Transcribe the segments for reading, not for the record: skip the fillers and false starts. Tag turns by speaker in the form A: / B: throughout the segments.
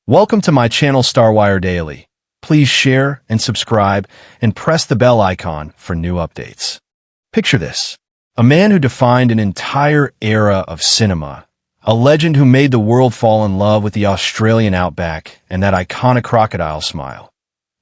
A: Welcome to my channel StarWire Daily. Please share and subscribe and press the bell icon for new updates. Picture this. A man who defined an entire era of cinema. A legend who made the world fall in love with the Australian outback and that iconic crocodile smile.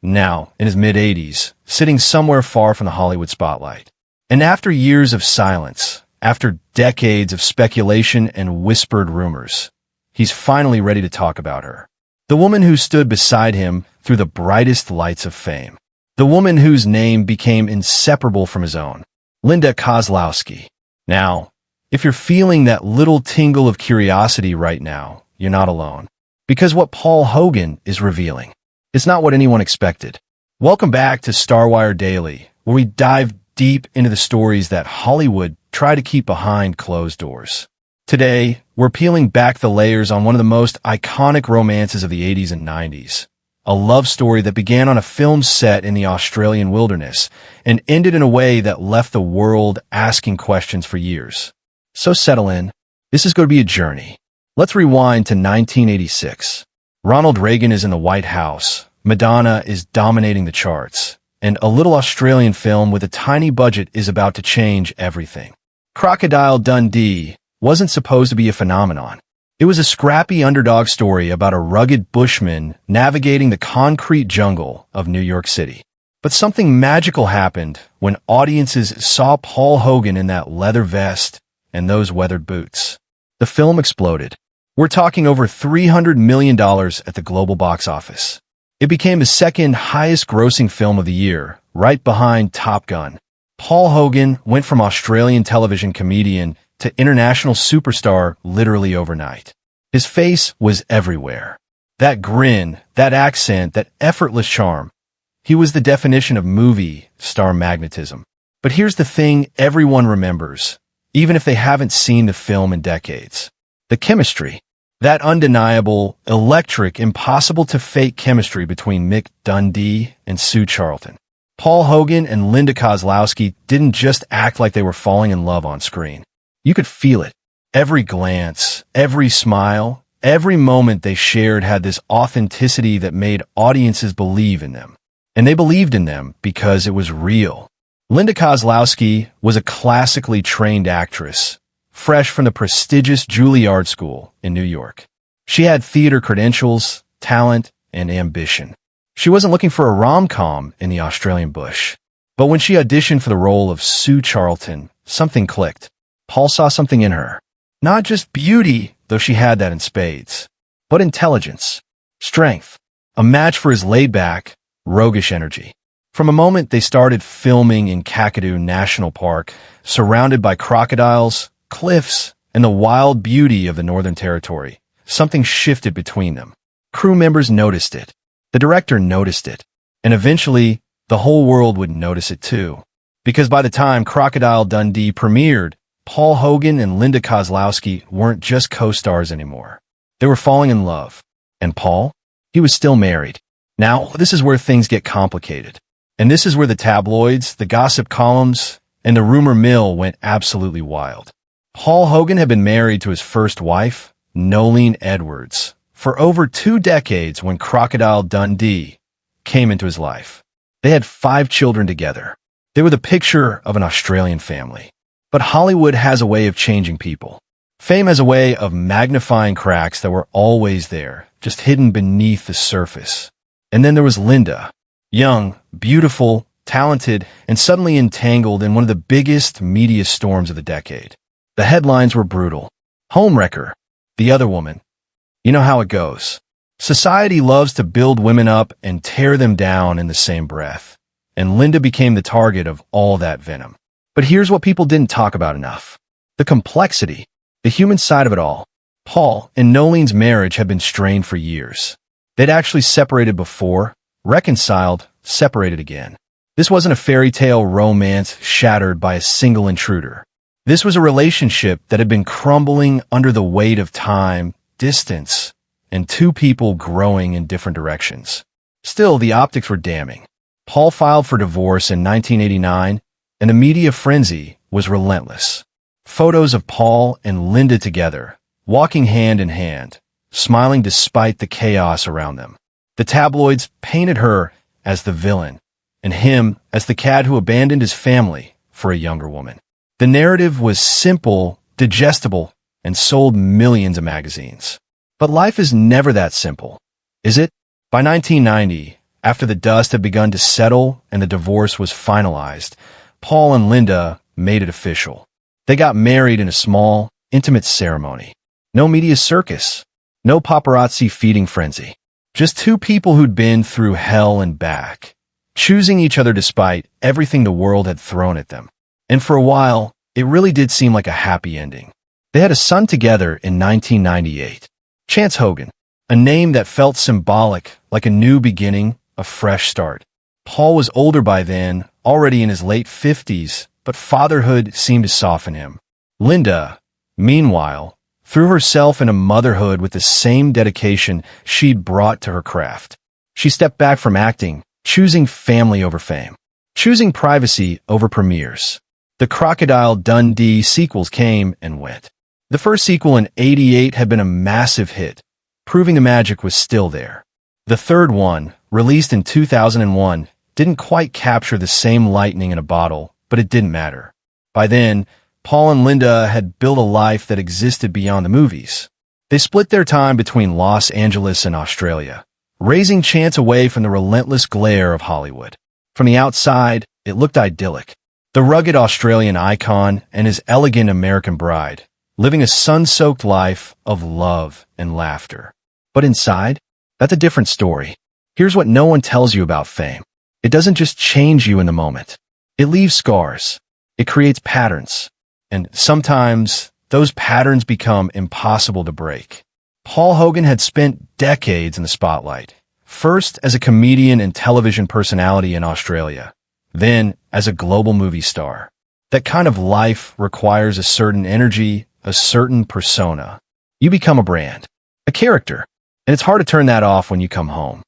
A: Now, in his mid-80s, sitting somewhere far from the Hollywood spotlight. And after years of silence, after decades of speculation and whispered rumors, he's finally ready to talk about her. The woman who stood beside him through the brightest lights of fame. The woman whose name became inseparable from his own. Linda Kozlowski. Now, if you're feeling that little tingle of curiosity right now, you're not alone. Because what Paul Hogan is revealing is not what anyone expected. Welcome back to StarWire Daily, where we dive deep into the stories that Hollywood tried to keep behind closed doors. Today, we're peeling back the layers on one of the most iconic romances of the 80s and 90s. A love story that began on a film set in the Australian wilderness and ended in a way that left the world asking questions for years. So settle in. This is going to be a journey. Let's rewind to 1986. Ronald Reagan is in the White House. Madonna is dominating the charts. And a little Australian film with a tiny budget is about to change everything. Crocodile Dundee wasn't supposed to be a phenomenon. It was a scrappy underdog story about a rugged bushman navigating the concrete jungle of New York City. But something magical happened when audiences saw Paul Hogan in that leather vest and those weathered boots. The film exploded. We're talking over $300 million at the global box office. It became the second highest grossing film of the year, right behind Top Gun. Paul Hogan went from Australian television comedian to international superstar literally overnight. His face was everywhere. That grin, that accent, that effortless charm. He was the definition of movie star magnetism. But here's the thing everyone remembers, even if they haven't seen the film in decades. The chemistry. That undeniable, electric, impossible to fake chemistry between Mick Dundee and Sue Charlton. Paul Hogan and Linda Kozlowski didn't just act like they were falling in love on screen. You could feel it. Every glance, every smile, every moment they shared had this authenticity that made audiences believe in them. And they believed in them because it was real. Linda Kozlowski was a classically trained actress, fresh from the prestigious Juilliard School in New York. She had theater credentials, talent, and ambition. She wasn't looking for a rom-com in the Australian bush. But when she auditioned for the role of Sue Charlton, something clicked. Paul saw something in her. Not just beauty, though she had that in spades, but intelligence, strength, a match for his laid-back, roguish energy. From a moment they started filming in Kakadu National Park, surrounded by crocodiles, cliffs, and the wild beauty of the Northern Territory, something shifted between them. Crew members noticed it. The director noticed it. And eventually, the whole world would notice it too. Because by the time Crocodile Dundee premiered, Paul Hogan and Linda Kozlowski weren't just co-stars anymore. They were falling in love. And Paul? He was still married. Now, this is where things get complicated. And this is where the tabloids, the gossip columns, and the rumor mill went absolutely wild. Paul Hogan had been married to his first wife, Nolene Edwards, for over 2 decades when Crocodile Dundee came into his life. They had 5 children together. They were the picture of an Australian family. But Hollywood has a way of changing people. Fame has a way of magnifying cracks that were always there, just hidden beneath the surface. And then there was Linda, young, beautiful, talented, and suddenly entangled in one of the biggest media storms of the decade. The headlines were brutal. Homewrecker, the other woman. You know how it goes. Society loves to build women up and tear them down in the same breath. And Linda became the target of all that venom. But here's what people didn't talk about enough. The complexity, the human side of it all. Paul and Nolene's marriage had been strained for years. They'd actually separated before, reconciled, separated again. This wasn't a fairy tale romance shattered by a single intruder. This was a relationship that had been crumbling under the weight of time, distance, and 2 people growing in different directions. Still, the optics were damning. Paul filed for divorce in 1989, and the media frenzy was relentless. Photos of Paul and Linda together, walking hand in hand, smiling despite the chaos around them. The tabloids painted her as the villain, and him as the cad who abandoned his family for a younger woman. The narrative was simple, digestible, and sold millions of magazines. But life is never that simple, is it? By 1990, after the dust had begun to settle and the divorce was finalized, Paul and Linda made it official. They got married in a small, intimate ceremony. No media circus, no paparazzi feeding frenzy. Just two people who'd been through hell and back, choosing each other despite everything the world had thrown at them. And for a while, it really did seem like a happy ending. They had a son together in 1998. Chance Hogan, a name that felt symbolic, like a new beginning, a fresh start. Paul was older by then, already in his late 50s, but fatherhood seemed to soften him. Linda, meanwhile, threw herself into motherhood with the same dedication she'd brought to her craft. She stepped back from acting, choosing family over fame, choosing privacy over premieres. The Crocodile Dundee sequels came and went. The first sequel in '88 had been a massive hit, proving the magic was still there. The third one, released in 2001, didn't quite capture the same lightning in a bottle, but it didn't matter. By then, Paul and Linda had built a life that existed beyond the movies. They split their time between Los Angeles and Australia, raising Chance away from the relentless glare of Hollywood. From the outside, it looked idyllic. The rugged Australian icon and his elegant American bride, living a sun-soaked life of love and laughter. But inside, that's a different story. Here's what no one tells you about fame. It doesn't just change you in the moment. It leaves scars. It creates patterns. And sometimes, those patterns become impossible to break. Paul Hogan had spent decades in the spotlight, first as a comedian and television personality in Australia, then as a global movie star. That kind of life requires a certain energy, a certain persona. You become a brand, a character, and it's hard to turn that off when you come home.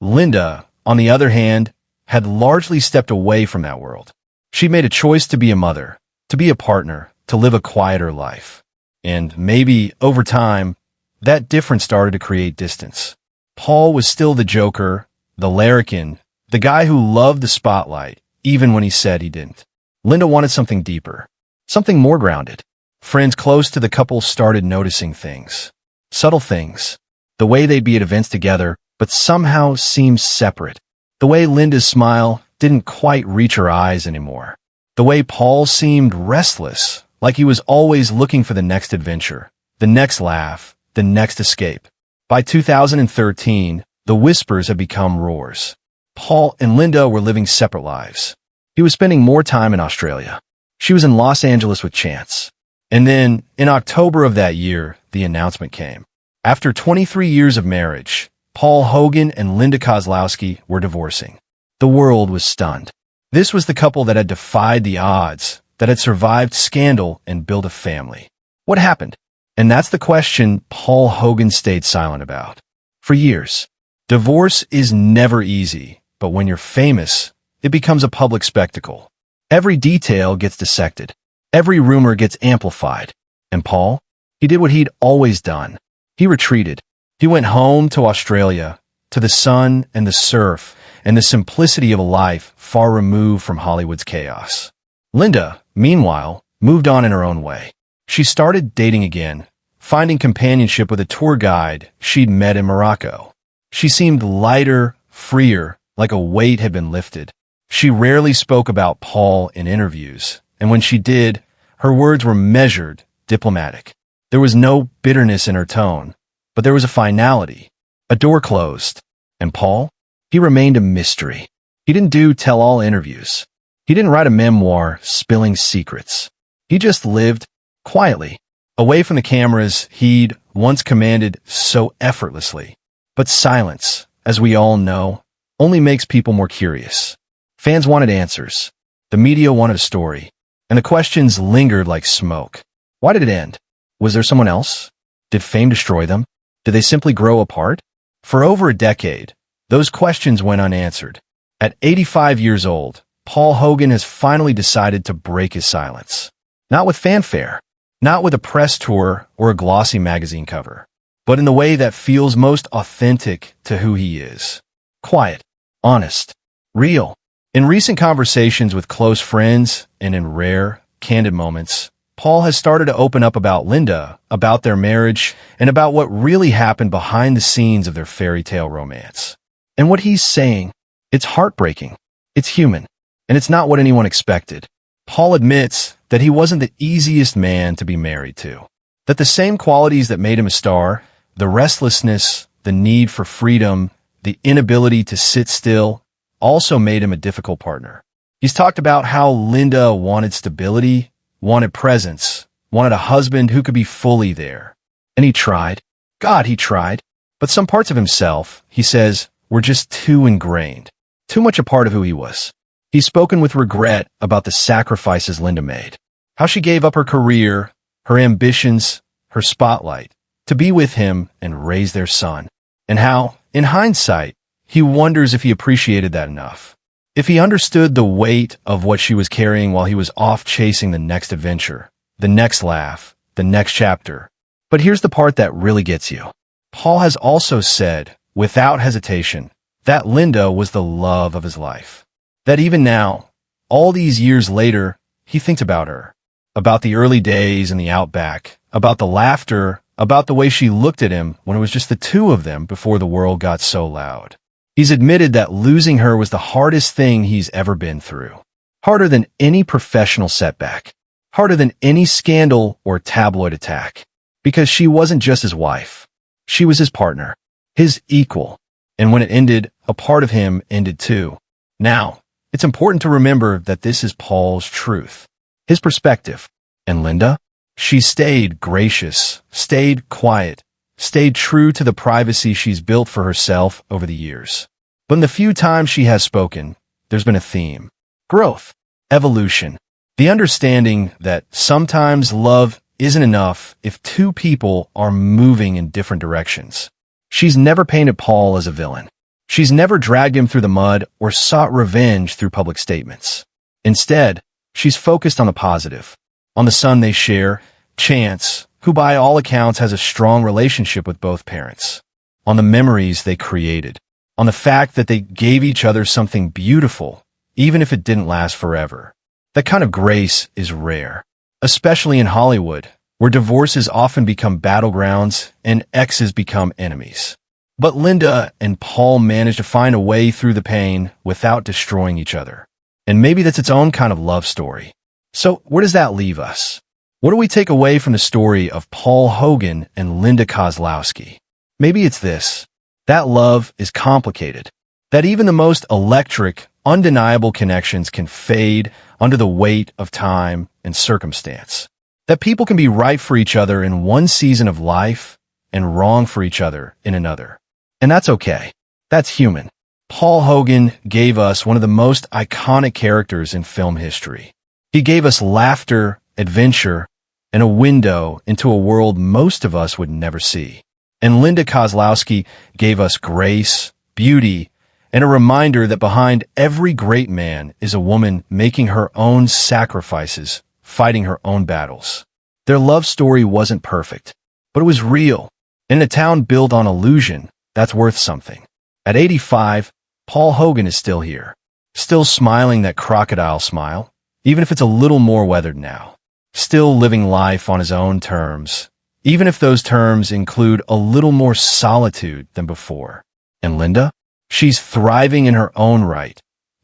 A: Linda, on the other hand, had largely stepped away from that world. She made a choice to be a mother, to be a partner, to live a quieter life. And maybe, over time, that difference started to create distance. Paul was still the joker, the larrikin, the guy who loved the spotlight, even when he said he didn't. Linda wanted something deeper, something more grounded. Friends close to the couple started noticing things. Subtle things. The way they'd be at events together, but somehow seemed separate. The way Linda's smile didn't quite reach her eyes anymore. The way Paul seemed restless, like he was always looking for the next adventure, the next laugh, the next escape. By 2013, the whispers had become roars. Paul and Linda were living separate lives. He was spending more time in Australia. She was in Los Angeles with Chance. And then, in October of that year, the announcement came. After 23 years of marriage, Paul Hogan and Linda Kozlowski were divorcing. The world was stunned. This was the couple that had defied the odds, that had survived scandal and built a family. What happened? And that's the question Paul Hogan stayed silent about. For years, divorce is never easy, but when you're famous, it becomes a public spectacle. Every detail gets dissected. Every rumor gets amplified. And Paul? He did what he'd always done. He retreated. He went home to Australia, to the sun and the surf, and the simplicity of a life far removed from Hollywood's chaos. Linda, meanwhile, moved on in her own way. She started dating again, finding companionship with a tour guide she'd met in Morocco. She seemed lighter, freer, like a weight had been lifted. She rarely spoke about Paul in interviews, and when she did, her words were measured, diplomatic. There was no bitterness in her tone, but there was a finality. A door closed. And Paul? He remained a mystery. He didn't do tell-all interviews. He didn't write a memoir spilling secrets. He just lived quietly, away from the cameras he'd once commanded so effortlessly. But silence, as we all know, only makes people more curious. Fans wanted answers. The media wanted a story. And the questions lingered like smoke. Why did it end? Was there someone else? Did fame destroy them? Did they simply grow apart? For over a decade, those questions went unanswered. At 85 years old, Paul Hogan has finally decided to break his silence. Not with fanfare, not with a press tour or a glossy magazine cover, but in the way that feels most authentic to who he is. Quiet, honest, real. In recent conversations with close friends and in rare, candid moments, Paul has started to open up about Linda, about their marriage, and about what really happened behind the scenes of their fairy tale romance. And what he's saying, it's heartbreaking, it's human, and it's not what anyone expected. Paul admits that he wasn't the easiest man to be married to, that the same qualities that made him a star, the restlessness, the need for freedom, the inability to sit still, also made him a difficult partner. He's talked about how Linda wanted stability, wanted presence, wanted a husband who could be fully there. And he tried. God, he tried. But some parts of himself, he says, were just too ingrained, too much a part of who he was. He's spoken with regret about the sacrifices Linda made, how she gave up her career, her ambitions, her spotlight, to be with him and raise their son, and how, in hindsight, he wonders if he appreciated that enough. If he understood the weight of what she was carrying while he was off chasing the next adventure, the next laugh, the next chapter. But here's the part that really gets you. Paul has also said, without hesitation, that Linda was the love of his life. That even now, all these years later, he thinks about her, about the early days in the outback, about the laughter, about the way she looked at him when it was just the two of them before the world got so loud. He's admitted that losing her was the hardest thing he's ever been through. Harder than any professional setback. Harder than any scandal or tabloid attack. Because she wasn't just his wife. She was his partner. His equal. And when it ended, a part of him ended too. Now, it's important to remember that this is Paul's truth. His perspective. And Linda? She stayed gracious, stayed quiet, stayed true to the privacy she's built for herself over the years. But in the few times she has spoken, there's been a theme. Growth, evolution, the understanding that sometimes love isn't enough if two people are moving in different directions. She's never painted Paul as a villain. She's never dragged him through the mud or sought revenge through public statements. Instead, she's focused on the positive, on the son they share, Chance, who by all accounts has a strong relationship with both parents, on the memories they created, on the fact that they gave each other something beautiful, even if it didn't last forever. That kind of grace is rare, especially in Hollywood, where divorces often become battlegrounds and exes become enemies. But Linda and Paul managed to find a way through the pain without destroying each other. And maybe that's its own kind of love story. So where does that leave us? What do we take away from the story of Paul Hogan and Linda Kozlowski? Maybe it's this. That love is complicated. That even the most electric, undeniable connections can fade under the weight of time and circumstance. That people can be right for each other in one season of life and wrong for each other in another. And that's okay. That's human. Paul Hogan gave us one of the most iconic characters in film history. He gave us laughter, adventure, and a window into a world most of us would never see. And Linda Kozlowski gave us grace, beauty, and a reminder that behind every great man is a woman making her own sacrifices, fighting her own battles. Their love story wasn't perfect, but it was real. In a town built on illusion, that's worth something. At 85, Paul Hogan is still here, still smiling that crocodile smile, even if it's a little more weathered now. Still living life on his own terms, even if those terms include a little more solitude than before. And Linda? She's thriving in her own right,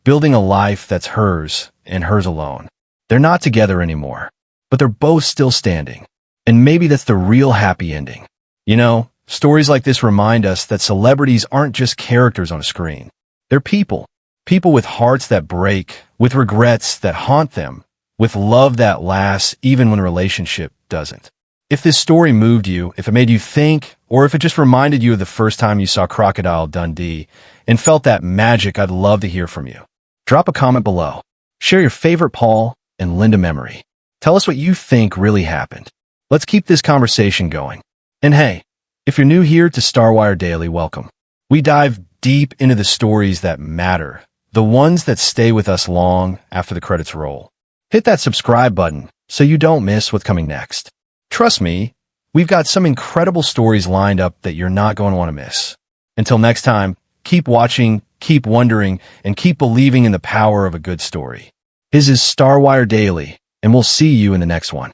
A: building a life that's hers and hers alone. They're not together anymore, but they're both still standing. And maybe that's the real happy ending. You know, stories like this remind us that celebrities aren't just characters on a screen. They're people. People with hearts that break, with regrets that haunt them, with love that lasts even when a relationship doesn't. If this story moved you, if it made you think, or if it just reminded you of the first time you saw Crocodile Dundee and felt that magic, I'd love to hear from you. Drop a comment below. Share your favorite Paul and Linda memory. Tell us what you think really happened. Let's keep this conversation going. And hey, if you're new here to Star Wire Daily, welcome. We dive deep into the stories that matter, the ones that stay with us long after the credits roll. Hit that subscribe button so you don't miss what's coming next. Trust me, We've got some incredible stories lined up that you're not going to want to miss. Until next time, keep watching, keep wondering, and keep believing in the power of a good story. This is Star Wire Daily, and we'll see you in the next one.